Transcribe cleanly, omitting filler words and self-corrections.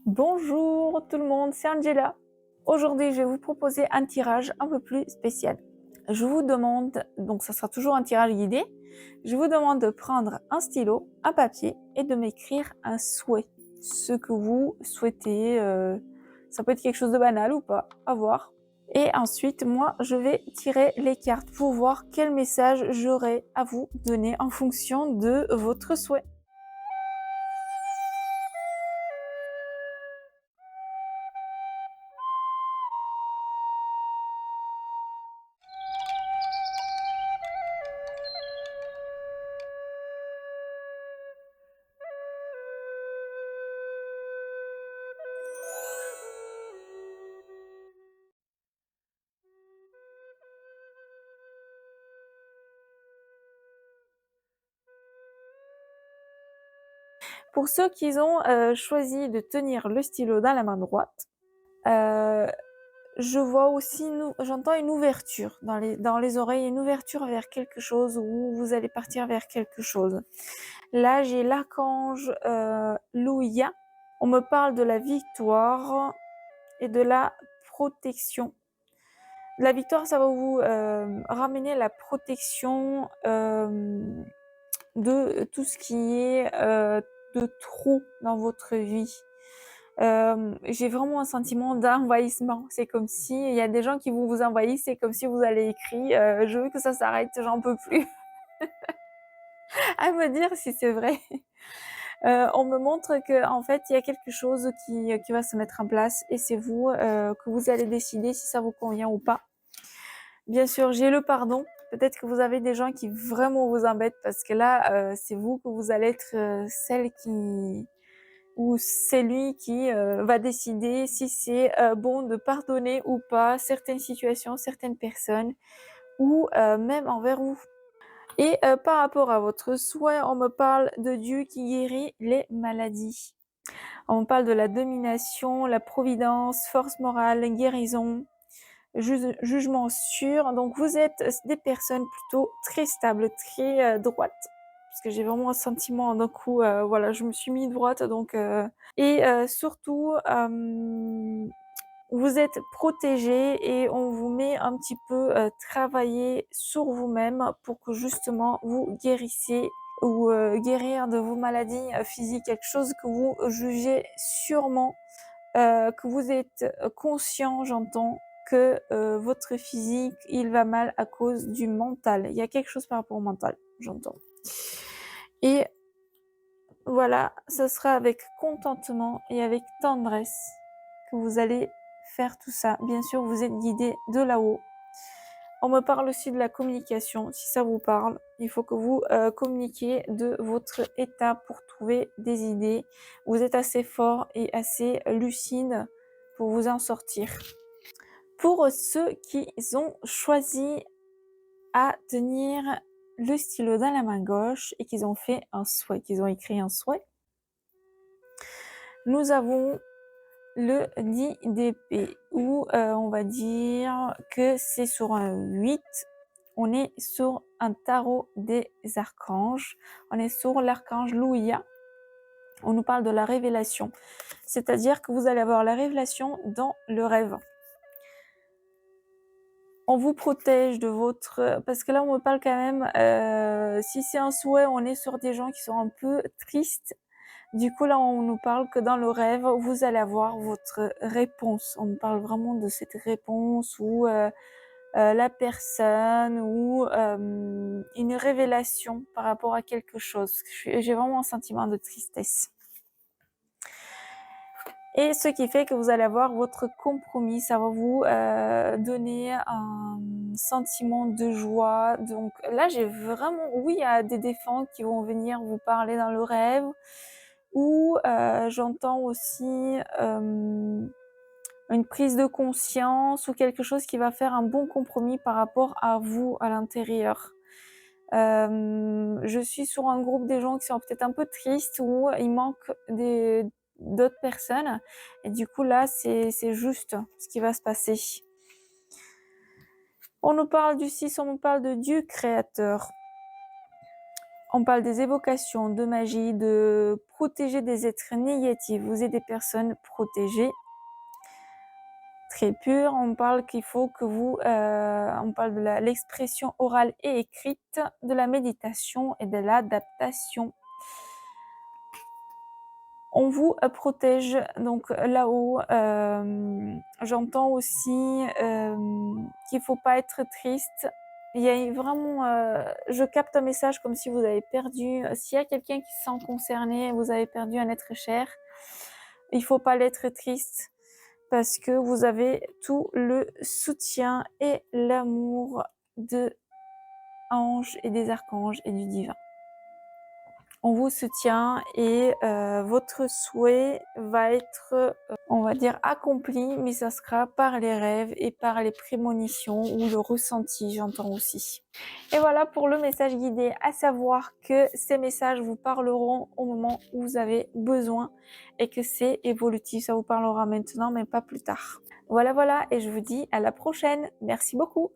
Bonjour tout le monde, c'est Angela. Aujourd'hui, je vais vous proposer un tirage un peu plus spécial. Je vous demande, donc ça sera toujours un tirage guidé, je vous demande de prendre un stylo, un papier et de m'écrire un souhait. Ce que vous souhaitez, ça peut être quelque chose de banal ou pas, à voir. Et ensuite, moi, je vais tirer les cartes pour voir quel message j'aurai à vous donner en fonction de votre souhait. Pour ceux qui ont choisi de tenir le stylo dans la main droite, euh, je vois aussi, j'entends une ouverture dans les oreilles, une ouverture vers quelque chose où vous allez partir vers quelque chose. Là, j'ai l'archange Louia. On me parle de la victoire et de la protection. La victoire, ça va vous ramener la protection de tout ce qui est de trop dans votre vie. J'ai vraiment un sentiment d'envahissement. C'est comme si il y a des gens qui vous envahissent, c'est comme si vous avez écrit je veux que ça s'arrête, j'en peux plus. À me dire si c'est vrai. On me montre que en fait il y a quelque chose qui va se mettre en place et c'est vous que vous allez décider si ça vous convient ou pas. Bien sûr, j'ai le pardon. Peut-être que vous avez des gens qui vraiment vous embêtent parce que là, c'est vous que vous allez être celle qui ou c'est lui qui va décider si c'est bon de pardonner ou pas certaines situations, certaines personnes ou même envers vous. Et par rapport à votre souhait, on me parle de Dieu qui guérit les maladies. On me parle de la domination, la providence, force morale, guérison, jugement sûr. Donc vous êtes des personnes plutôt très stables, très droites. Parce que j'ai vraiment un sentiment d'un coup, voilà, je me suis mis droite. Donc, et surtout, vous êtes protégés et on vous met un petit peu travailler sur vous-même pour que justement vous guérissiez ou guérir de vos maladies physiques, quelque chose que vous jugez sûrement, que vous êtes conscient, j'entends, que votre physique, il va mal à cause du mental. Il y a quelque chose par rapport au mental, j'entends. Et voilà, ce sera avec contentement et avec tendresse que vous allez faire tout ça. Bien sûr, vous êtes guidé de là-haut. On me parle aussi de la communication. Si ça vous parle, il faut que vous communiquiez de votre état pour trouver des idées. Vous êtes assez fort et assez lucide pour vous en sortir. Pour ceux qui ont choisi à tenir le stylo dans la main gauche et qu'ils ont fait un souhait, qu'ils ont écrit un souhait, nous avons le 10 d'épée où on va dire que c'est sur un 8. On est sur un tarot des archanges. On est sur l'archange Louia. On nous parle de la révélation. C'est-à-dire que vous allez avoir la révélation dans le rêve. On vous protège de votre... Parce que là, on me parle quand même... si c'est un souhait, on est sur des gens qui sont un peu tristes. Du coup, là, on nous parle que dans le rêve, vous allez avoir votre réponse. On nous parle vraiment de cette réponse où la personne ou une révélation par rapport à quelque chose. J'ai vraiment un sentiment de tristesse. Et ce qui fait que vous allez avoir votre compromis, ça va vous donner un sentiment de joie. Donc là, j'ai vraiment, oui, il y a des défunts qui vont venir vous parler dans le rêve, ou j'entends aussi une prise de conscience ou quelque chose qui va faire un bon compromis par rapport à vous à l'intérieur. Je suis sur un groupe des gens qui sont peut-être un peu tristes ou il manque d'autres personnes et du coup là c'est juste ce qui va se passer. On nous parle du 6, on nous parle de Dieu créateur. On parle des évocations, de magie, de protéger des êtres négatifs. Vous êtes des personnes protégées, très pures. On parle qu'il faut que vous, on parle de l'expression orale et écrite, de la méditation et de l'adaptation. On vous protège donc là-haut. J'entends aussi qu'il faut pas être triste. Il y a vraiment, je capte un message comme si vous avez perdu, s'il y a quelqu'un qui se sent concerné, vous avez perdu un être cher, il faut pas l'être triste parce que vous avez tout le soutien et l'amour de anges et des archanges et du divin. On vous soutient et votre souhait va être, on va dire accompli, mais ça sera par les rêves et par les prémonitions ou le ressenti, j'entends aussi. Et voilà pour le message guidé, à savoir que ces messages vous parleront au moment où vous avez besoin et que c'est évolutif, ça vous parlera maintenant mais pas plus tard. Voilà, et je vous dis à la prochaine. Merci beaucoup.